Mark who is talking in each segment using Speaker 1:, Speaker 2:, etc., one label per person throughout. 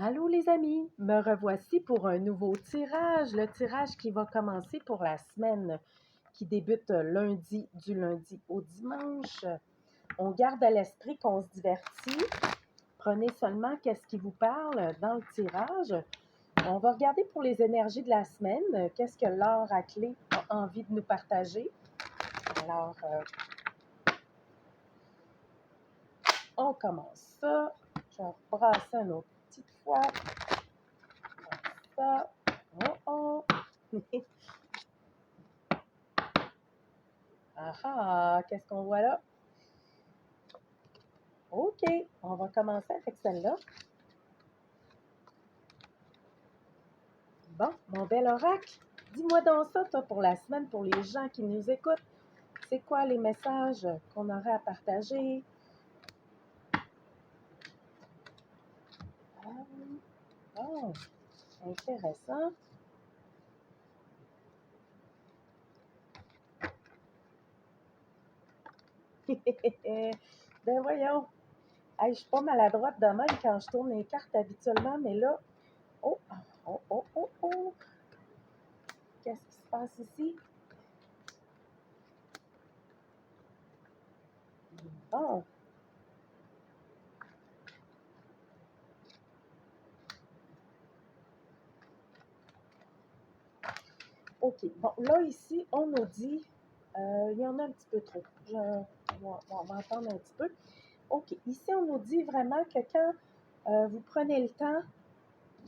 Speaker 1: Allô les amis, me revoici pour un nouveau tirage, le tirage qui va commencer pour la semaine qui débute du lundi au dimanche. On garde à l'esprit qu'on se divertit. Prenez seulement qu'est-ce qui vous parle dans le tirage. On va regarder pour les énergies de la semaine, qu'est-ce que l'or à clé a envie de nous partager. Alors, on commence ça. Je vais rebrasser une autre petite fois. Ça. Oh oh! Ah ah! Qu'est-ce qu'on voit là? OK, on va commencer avec celle-là. Bon, mon bel oracle, dis-moi donc ça, toi, pour la semaine, pour les gens qui nous écoutent. C'est quoi les messages qu'on aurait à partager? Oh, intéressant. Ben voyons. Hey, je suis pas maladroite de même quand je tourne les cartes habituellement, mais là, oh, oh, oh, oh, oh. Qu'est-ce qui se passe ici? Bon. OK. Bon, là, ici, on nous dit, il y en a un petit peu trop. On va entendre un petit peu. OK. Ici, on nous dit vraiment que quand vous prenez le temps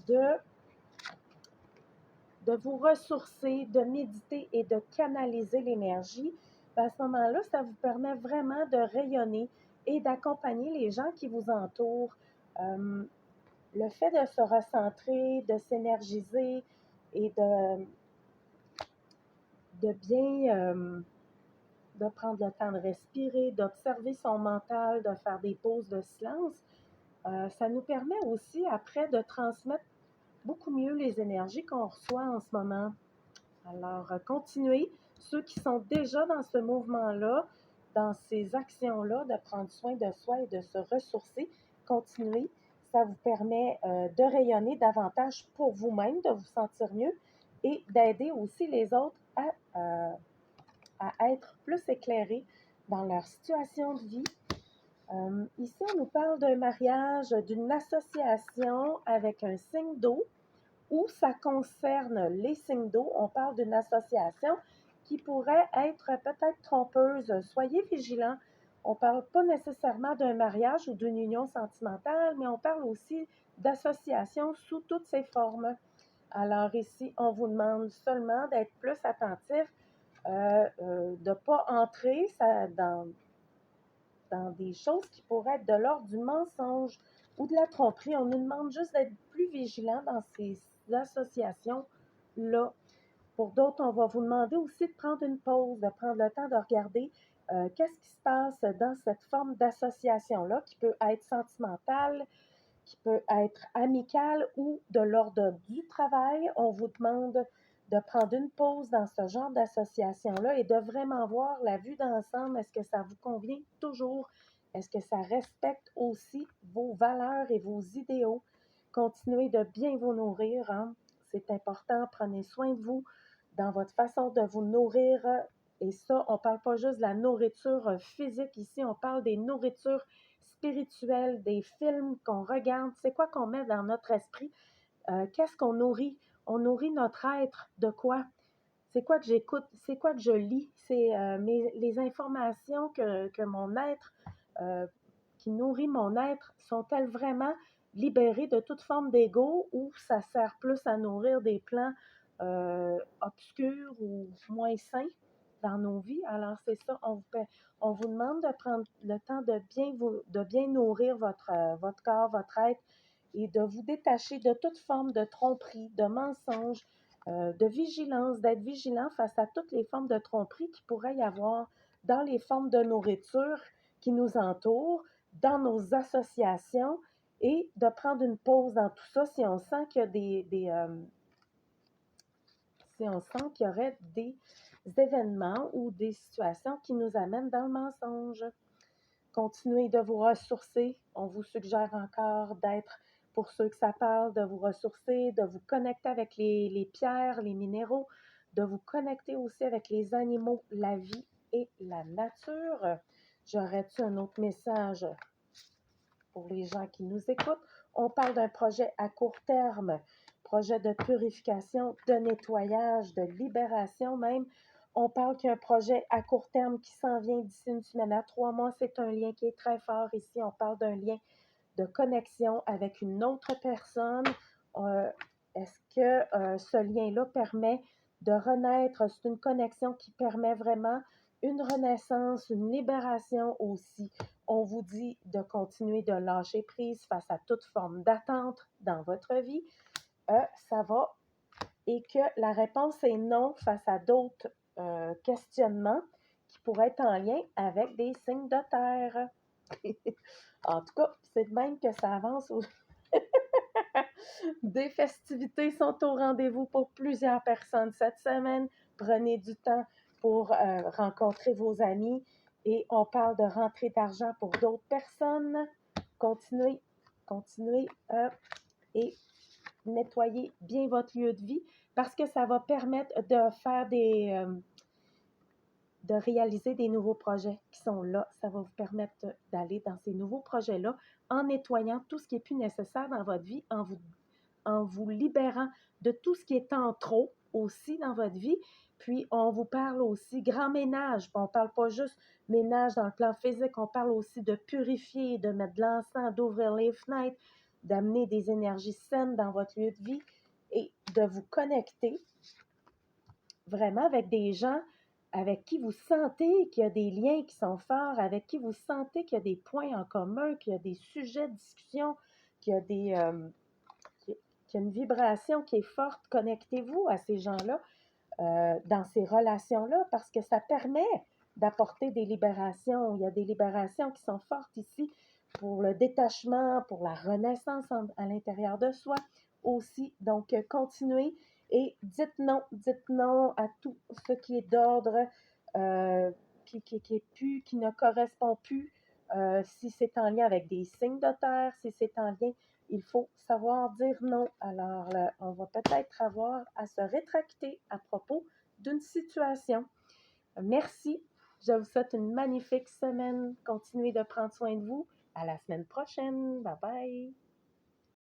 Speaker 1: de, de vous ressourcer, de méditer et de canaliser l'énergie, ben, à ce moment-là, ça vous permet vraiment de rayonner et d'accompagner les gens qui vous entourent. Le fait de se recentrer, de s'énergiser et de bien de prendre le temps de respirer, d'observer son mental, de faire des pauses de silence, ça nous permet aussi après de transmettre beaucoup mieux les énergies qu'on reçoit en ce moment. Alors, continuez. Ceux qui sont déjà dans ce mouvement-là, dans ces actions-là, de prendre soin de soi et de se ressourcer, continuez. Ça vous permet de rayonner davantage pour vous-même, de vous sentir mieux et d'aider aussi les autres à être plus éclairés dans leur situation de vie. Ici, on nous parle d'un mariage, d'une association avec un signe d'eau où ça concerne les signes d'eau. On parle d'une association qui pourrait être peut-être trompeuse. Soyez vigilants. On ne parle pas nécessairement d'un mariage ou d'une union sentimentale, mais on parle aussi d'association sous toutes ses formes. Alors ici, on vous demande seulement d'être plus attentif, de ne pas entrer dans des choses qui pourraient être de l'ordre du mensonge ou de la tromperie. On nous demande juste d'être plus vigilants dans ces associations-là. Pour d'autres, on va vous demander aussi de prendre une pause, de prendre le temps de regarder qu'est-ce qui se passe dans cette forme d'association-là, qui peut être sentimentale, qui peut être amicale ou de l'ordre du travail. On vous demande de prendre une pause dans ce genre d'association-là et de vraiment voir la vue d'ensemble. Est-ce que ça vous convient toujours? Est-ce que ça respecte aussi vos valeurs et vos idéaux? Continuez de bien vous nourrir, hein? C'est important. Prenez soin de vous dans votre façon de vous nourrir. Et ça, on ne parle pas juste de la nourriture physique ici, on parle des nourritures spirituelles, des films qu'on regarde. C'est quoi qu'on met dans notre esprit? Qu'est-ce qu'on nourrit? On nourrit notre être de quoi? C'est quoi que j'écoute? C'est quoi que je lis? C'est les informations que mon être, euh, qui nourrit mon être, sont-elles vraiment libérées de toute forme d'ego ou ça sert plus à nourrir des plans obscurs ou moins sains dans nos vies? Alors, c'est ça, on vous demande de prendre le temps de bien nourrir votre corps, votre être et de vous détacher de toute forme de tromperie, de mensonge, de vigilance, d'être vigilant face à toutes les formes de tromperie qu'il pourrait y avoir dans les formes de nourriture qui nous entourent, dans nos associations et de prendre une pause dans tout ça si on sent qu'il y a si on sent qu'il y aurait des événements ou des situations qui nous amènent dans le mensonge. Continuez de vous ressourcer. On vous suggère encore d'être pour ceux que ça parle, de vous ressourcer, de vous connecter avec les pierres, les minéraux, de vous connecter aussi avec les animaux, la vie et la nature. J'aurais-tu un autre message pour les gens qui nous écoutent? On parle d'un projet à court terme, projet de purification, de nettoyage, de libération même. On parle qu'il y a un projet à court terme qui s'en vient d'ici une semaine à 3 mois. C'est un lien qui est très fort ici. On parle d'un lien de connexion avec une autre personne. Est-ce que ce lien-là permet de renaître? C'est une connexion qui permet vraiment une renaissance, une libération aussi. On vous dit de continuer de lâcher prise face à toute forme d'attente dans votre vie. Ça va. Et que la réponse est non face à d'autres questionnements qui pourraient être en lien avec des signes de terre. En tout cas, c'est de même que ça avance. Des festivités sont au rendez-vous pour plusieurs personnes cette semaine. Prenez du temps pour rencontrer vos amis et on parle de rentrée d'argent pour d'autres personnes. Continuez et nettoyez bien votre lieu de vie parce que ça va permettre de faire de réaliser des nouveaux projets qui sont là. Ça va vous permettre d'aller dans ces nouveaux projets-là en nettoyant tout ce qui est plus nécessaire dans votre vie, en vous libérant de tout ce qui est en trop aussi dans votre vie. Puis, on vous parle aussi grand ménage. On ne parle pas juste ménage dans le plan physique, on parle aussi de purifier, de mettre de l'encens, d'ouvrir les fenêtres, d'amener des énergies saines dans votre lieu de vie et de vous connecter vraiment avec des gens avec qui vous sentez qu'il y a des liens qui sont forts, avec qui vous sentez qu'il y a des points en commun, qu'il y a des sujets de discussion, qu'il y a qu'il y a une vibration qui est forte. Connectez-vous à ces gens-là, dans ces relations-là, parce que ça permet d'apporter des libérations. Il y a des libérations qui sont fortes ici pour le détachement, pour la renaissance à l'intérieur de soi aussi. Donc, continuez et dites non à tout ce qui est d'ordre, qui est plus, qui ne correspond plus. Si c'est en lien avec des signes de terre, si c'est en lien, il faut savoir dire non. Alors, on va peut-être avoir à se rétracter à propos d'une situation. Merci. Je vous souhaite une magnifique semaine. Continuez de prendre soin de vous. À la semaine prochaine. Bye bye.